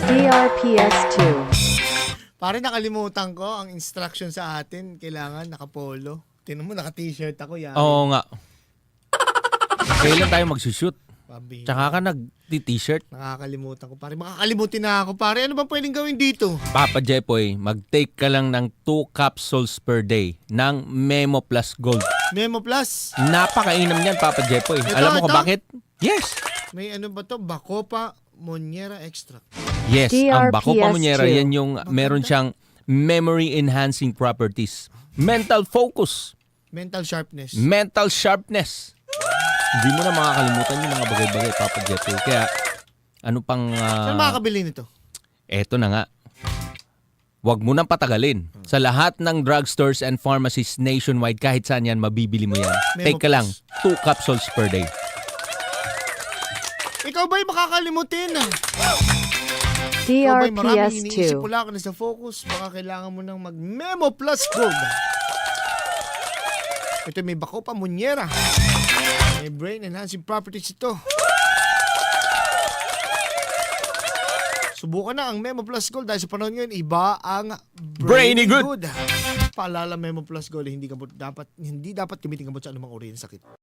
DRPS2. Pare, nakalimutan ko ang instruction sa atin. Kailangan nakapolo. Tinan mo, naka-t-shirt ako yan. Oo nga. Kailan tayo magsushoot? Pabihira. Tsaka ka nag-t-shirt. Nakakalimutan ko. Pare, makakalimutin na ako. Pare, ano ba pwedeng gawin dito? Papa Jepoy, mag-take ka lang ng 2 capsules per day ng Memo Plus Gold. Memo Plus. Napakainam niyan, Papa Jepoy. Ito, Alam mo kung ito? bakit? Yes. May ano ba to? Bacopa Monnieri Extract. Yes, ang Bacopa Monnieri, DRPS2. yan yung meron siyang memory-enhancing properties. Mental focus. Mental sharpness. Mental sharpness. Hindi mo na makakalimutan yung mga bagay-bagay, Papa Jepoy. Kaya, ano pang... Saan makakabili nito? Eto na nga. Huwag mo nang patagalin. Sa lahat ng drugstores and pharmacies nationwide, kahit saan yan, mabibili mo yan. Memo Take ka lang, Plus. 2 capsules per day. Ikaw ba'y makakalimutin? Ikaw ba'y maraming iniisip, DRPS2. wala ka na sa focus, baka kailangan mo nang mag-Memo Plus Gold. Ito may Bacopa Monnieri. May brain enhancing properties ito. Subukan na ang Memo Plus Gold dahil sa panahon ngayon, iba ang Brainy Good. Paalala, Memo Plus Gold, hindi dapat gamitin gamot sa anumang uri ng sakit.